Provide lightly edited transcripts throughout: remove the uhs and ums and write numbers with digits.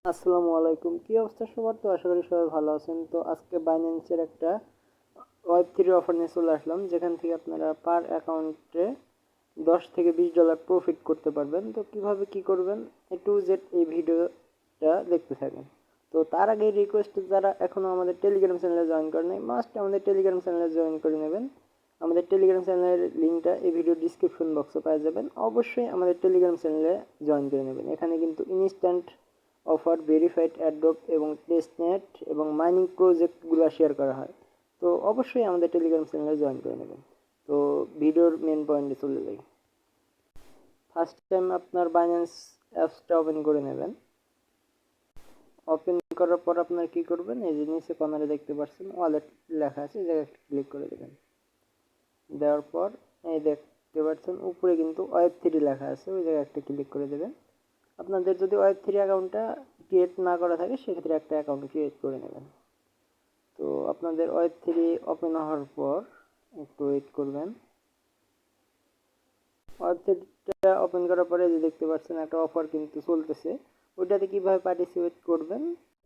আসসালামু আলাইকুম। কি অবস্থা সবার? তো আশা করি সবাই ভালো আছেন। তো আজকে বাইন্যান্সের একটা ওয়েব 3 অফার নিয়ে চলে আসলাম, যেখান থেকে আপনারা পার অ্যাকাউন্টে $10 থেকে $20 প্রফিট করতে পারবেন। তো কিভাবে কি করবেন, A to Z এই ভিডিওটা দেখতে থাকেন। তো তার আগে রিকোয়েস্ট, যারা এখনও আমাদের টেলিগ্রাম চ্যানেলে জয়েন করেন নাই, মাস্ট আমাদের টেলিগ্রাম চ্যানেলে জয়েন করে নেবেন। আমাদের টেলিগ্রাম চ্যানেলের লিঙ্কটা এই ভিডিও ডিসক্রিপশন বক্সে পেয়ে যাবেন। অবশ্যই আমাদের টেলিগ্রাম চ্যানেলে জয়েন করে নেবেন। এখানে কিন্তু ইনস্ট্যান্ট অফার, ভেরিফাইড অ্যাড্রপ এবং টেস্টনেট এবং মাইনিং প্রজেক্টগুলো শেয়ার করা হয়। তো অবশ্যই আমাদের টেলিগ্রাম চ্যানেলে জয়েন করে নেবেন। তো ভিডিওর মেন পয়েন্টে চলে যাই। ফার্স্ট টাইম আপনার বাইন্যান্স অ্যাপসটা ওপেন করে নেবেন। ওপেন করার পর আপনার কি করবেন, এই যে নিচে কর্নারে দেখতে পাচ্ছেন ওয়ালেট লেখা আছে, এই জায়গায় ক্লিক করে দেবেন। দেওয়ার পর এই দেখতে পাচ্ছেন উপরে কিন্তু ওয়েব 3 লেখা আছে, ওই জায়গায় একটা ক্লিক করে দেবেন। আপনাদের যদি ওয়েব 3 অ্যাকাউন্টটা ক্রিয়েট না করা থাকে, সেক্ষেত্রে একটা অ্যাকাউন্ট ক্রিয়েট করে নেবেন। তো আপনাদের ওয়েব 3 ওপেন হওয়ার পর একটু ওয়েট করবেন। ওয়েব 3টা ওপেন করার পরে যে দেখতে পাচ্ছেন একটা অফার কিন্তু চলতেছে, ওইটাতে কীভাবে পার্টিসিপেট করবেন।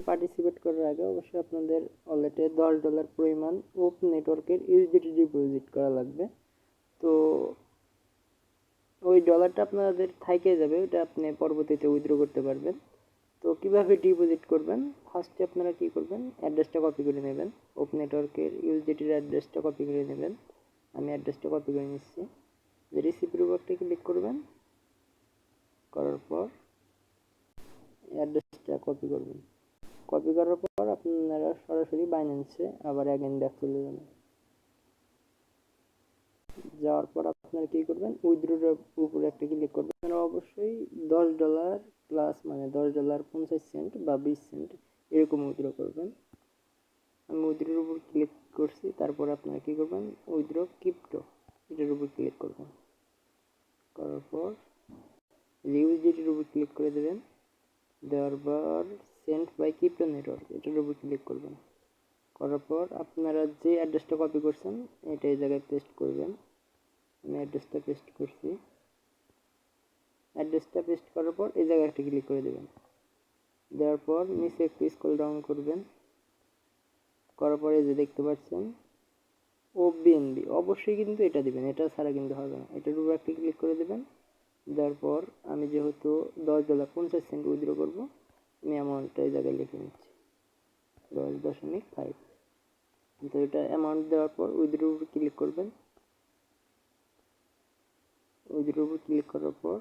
পার্টিসিপেট করার আগে অবশ্যই আপনাদের ওয়ালেটে $10 পরিমাণ ওপ নেটওয়ার্কের ইউএসডিটি ডিপোজিট করা লাগবে। তো ওই ডলারটা আপনাদের থাইকে যাবে, ওইটা আপনি পরবর্তীতে উইথড্র করতে পারবেন। তো কিভাবে ডিপোজিট করবেন, ফার্স্টে আপনারা কি করবেন, অ্যাড্রেসটা কপি করে নেবেন। ওপ নেটওয়ার্কের ইউএসডিটির অ্যাড্রেসটা কপি করে নেবেন। আমি অ্যাড্রেসটা কপি করে নিচ্ছি। রিসিপ্ট উপরটা ক্লিক করবেন, করার পর অ্যাড্রেসটা কপি করবেন। কপি করার পর আপনারা সরাসরি বাইন্যান্সে আবার অ্যাগেন ব্যাক চলে যাবেন। যাওয়ার পর আপনারা কি করবেন, উইথড্রোর উপরে একটা ক্লিক করবেন। আপনারা অবশ্যই $10 প্লাস, মানে $10.50 বা 20 সেন্ট এরকম উইথড্র করবেন। আমি উইথড্রোর উপর ক্লিক করছি। তারপর আপনারা কি করবেন, উইথড্র ক্রিপ্টো এটার উপর ক্লিক করবেন। করার পর ইউএসডিটির উপর ক্লিক করে দেবেন। দেওয়ার পর সেন্ট বাই ক্রিপ্টো নেটওয়ার্ক এটার উপর ক্লিক করবেন। করার পর আপনারা যে অ্যাড্রেসটা কপি করছেন এটা এই জায়গায় পেস্ট করবেন। আমি অ্যাড্রেসটা পেস্ট করছি। অ্যাড্রেসটা পেস্ট করার পর এই জায়গায় একটা ক্লিক করে দেবেন। দেওয়ার পর নিচে একটু স্ক্রল ডাউন করবেন। করার পরে যে দেখতে পাচ্ছেন ওবিএনবি, অবশ্যই কিন্তু এটা দিবেন, এটা ছাড়া কিন্তু হবে না। এটার উপর একটা ক্লিক করে দেবেন। দেওয়ার পর আমি যেহেতু $10.50 উইথড্র করবো, আমি অ্যামাউন্টটা এই জায়গায় লিখে নিচ্ছি 10.5। তো এটা অ্যামাউন্ট দেওয়ার পর উইথড্রোর উপর ক্লিক করবেন। উইথড্রোর উপর ক্লিক করার পর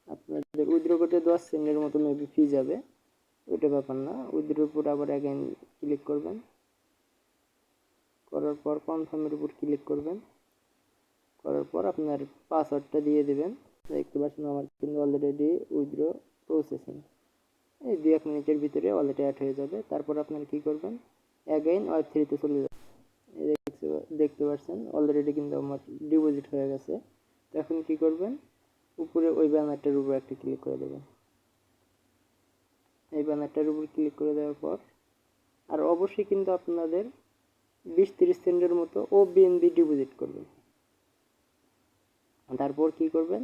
আপনাদের উইথড্র করতে 10 সেকেন্ডের মতো মেবি ফি যাবে, ওইটা ব্যাপার না। উইথড্রোর উপর আবার অ্যাগেন ক্লিক করবেন। করার পর কনফার্মের উপর ক্লিক করবেন। করার পর আপনার পাসওয়ার্ডটা দিয়ে দেবেন। দেখতে পাচ্ছেন আমার কিন্তু অলরেডি উইথড্র প্রসেসিং, এই 2-1 মিনিটের ভিতরে ওয়ালেটে অ্যাড হয়ে যাবে। তারপর আপনারা কি করবেন, অ্যাগেইন ওয়েব 3 চলে যাবেন। এই দেখতে পাচ্ছেন অলরেডি কিন্তু আমার ডিপোজিট হয়ে গেছে। তো এখন কি করবেন, উপরে ওই ব্যানারটার উপর একটা ক্লিক করে দেবেন। এই ব্যানারটার উপর ক্লিক করে দেওয়ার পর আর অবশ্যই কিন্তু আপনাদের 20-30 সেন্টের মতো ওবিএনবি ডিপোজিট করবেন। তারপর কি করবেন,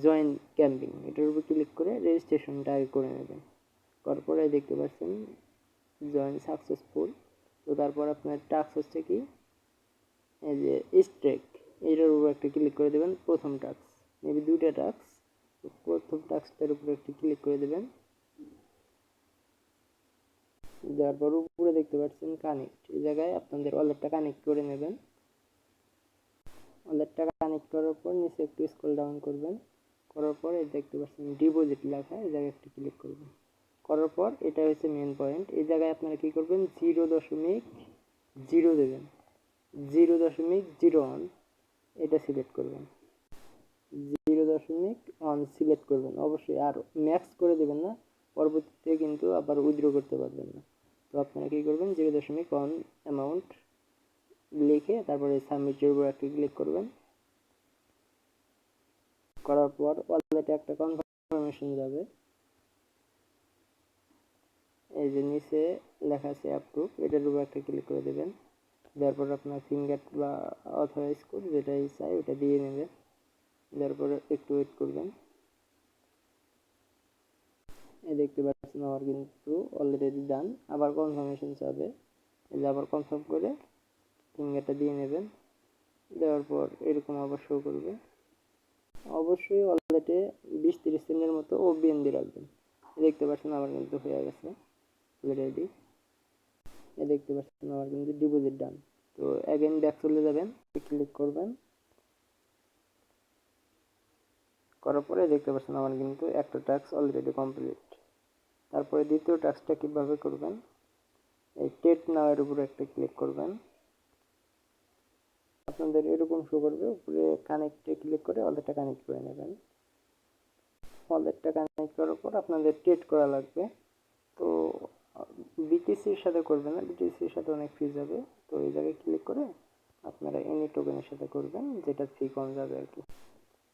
জয়েন ক্যাম্পিং এটার উপর ক্লিক করে রেজিস্ট্রেশনটা আগে করে নেবেন। করার পরে দেখতে পাচ্ছেন জয়েন সাকসেসফুল। তো তারপর আপনার টাস্ক হচ্ছে কি, এই যে স্ট্রেক এটার উপর একটা ক্লিক করে দেবেন। প্রথম টাস্ক, মেবি 2টা টাস্ক, প্রথম টাস্কটার উপর একটা ক্লিক করে দেবেন। দেওয়ার পর উপরে দেখতে পাচ্ছেন কানেক্ট, এই জায়গায় আপনাদের ওয়ালেটটা কানেক্ট করে নেবেন। ওয়ালেটটা কানেক্ট করার পর নিচে একটু স্ক্রল ডাউন করবেন। করার পর এই দেখতে পাচ্ছেন ডিপোজিট লেখা, এই জায়গায় একটা ক্লিক করবেন। করার পর এটা হচ্ছে মেন পয়েন্ট, এই জায়গায় আপনারা কি করবেন, 0.0 দেবেন, 0.01 এটা সিলেক্ট করবেন। 0.1 সিলেক্ট করবেন অবশ্যই, আর ম্যাক্স করে দেবেন না, পরবর্তীতে কিন্তু আবার উইথড্র করতে পারবেন না। তো আপনারা কি করবেন, 0.1 অ্যামাউন্ট লিখে তারপরে সাবমিটের উপর একটা ক্লিক করবেন। করার পর ওয়ালেটে একটা কনফার্মেশন যাবে, এই যে নিচে লেখা আছে অ্যাপ্রুভ, এটার উপর একটা ক্লিক করে দেবেন। দেওয়ার পর আপনার ফিঙ্গার বা অথরাইজ কোড যেটাই চাই ওটা দিয়ে নেবেন। দেওয়ার পরে একটু ওয়েট করবেন। এই দেখতে পাচ্ছেন আমার কিন্তু অলরেডি ডান। আবার কনফার্মেশন চাবে, এই যে আবার কনফার্ম করে ফিঙ্গারটা দিয়ে নেবেন। দেওয়ার পর এরকম আবার শো করবে। অবশ্যই ওয়ালেটে 20-30 সেকেন্ডের মতো ওবিএনডি রাখবেন। দেখতে পাচ্ছেন আমার কিন্তু হয়ে গেছে অলরেডি। দেখতে পাচ্ছেন আমার কিন্তু ডিপোজিট ডান। তো অ্যাগেন ব্যাক চলে যাবেন, ক্লিক করবেন, করার পরে দেখতে পাচ্ছেন আমার কিন্তু একটা টাস্ক অলরেডি কমপ্লিট। তারপরে দ্বিতীয় টাস্কটা কীভাবে করবেন, এই টেট নাও এর উপরে একটা ক্লিক করবেন। আপনাদের এরকম শো করবে, উপরে কানেক্টে ক্লিক করে ওয়ালেটটা কানেক্ট করে নেবেন। ওয়ালেটটা কানেক্ট করার পর আপনাদের টেট করা লাগবে। তো বিটিসির সাথে করবেন না, বিটিসির সাথে অনেক ফি যাবে। তো এই জায়গায় ক্লিক করে আপনারা এনি টোকেনের সাথে করবেন, যেটা ফি কম যাবে আর কি।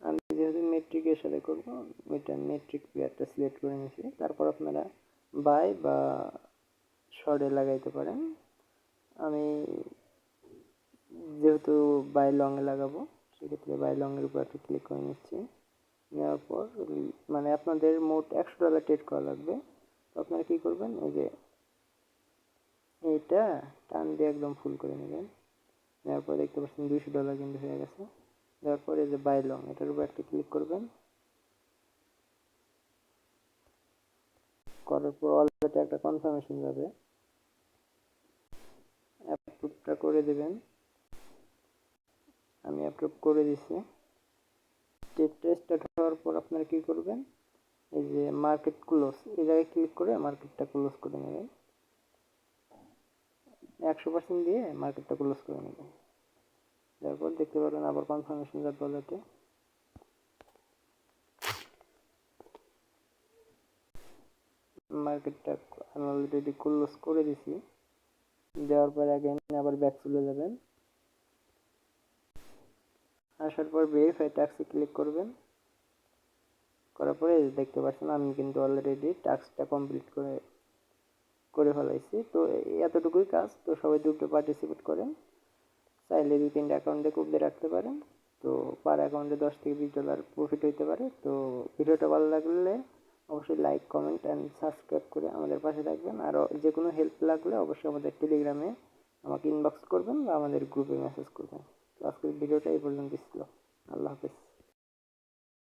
আমি যেহেতু মেট্রিকের সাথে করবো, এটা মেট্রিক পেয়ারটা সিলেক্ট করে নিয়েছি। তারপর আপনারা বাই বা শর্টে লাগাইতে পারেন। আমি যেহেতু বাই লংয়ে লাগাবো, সেক্ষেত্রে বাই লংয়ের উপর একটা ক্লিক করে নিচ্ছি। নেওয়ার পর মানে আপনাদের মোট $100 ট্রেড করা লাগবে। তো আপনারা কী করবেন, এই যে এইটা টান দিয়ে একদম ফুল করে নেবেন। নেওয়ার পর দেখতে পাচ্ছেন $200 কিন্তু হয়ে গেছে। দেওয়ার পর এই যে বাই লং এটার উপর একটা ক্লিক করবেন। করার পর ওয়ালেটে একটা কনফার্মেশন যাবে, অ্যাপ্রুভটা করে দেবেন। আমি অ্যাপ্রুভ করে দিছি। ট্রেডটা স্টার্ট হওয়ার পর আপনারা কী করবেন, এই যে মার্কেট ক্লোজ এই জায়গায় ক্লিক করে মার্কেটটা ক্লোজ করে নেবেন। 100% দিয়ে মার্কেটটা ক্লোজ করে নেবেন। তারপর দেখতে পাবেন আবার কনফার্মেশন যাবে ওয়ালেটে। মার্কেটটা আমি অলরেডি ক্লোজ করে দিছি। দেওয়ার পর অ্যাগেন আবার ব্যাক চলে যাবেন। আসার পর ভেরিফাই টাস্কে ক্লিক করবেন। করার পরে দেখতে পাচ্ছেন আমি কিন্তু অলরেডি টাস্কটা কমপ্লিট করে ফেলাইছি। তো এতটুকুই কাজ। তো সবাই গ্রুপে পার্টিসিপেট করেন। চাইলে 2-3টা অ্যাকাউন্টে খুলে রাখতে পারেন। তো পার অ্যাকাউন্টে $10 থেকে $20 প্রফিট হইতে পারে। তো ভিডিওটা ভালো লাগলে অবশ্যই লাইক, কমেন্ট অ্যান্ড সাবস্ক্রাইব করে আমাদের পাশে থাকবেন। আর যে কোনো হেল্প লাগলে অবশ্যই আমাদের টেলিগ্রামে আমাকে ইনবক্স করবেন বা আমাদের গ্রুপে মেসেজ করবেন। তো আজকের ভিডিওটা এই পর্যন্ত ছিল। আল্লাহ হাফেজ।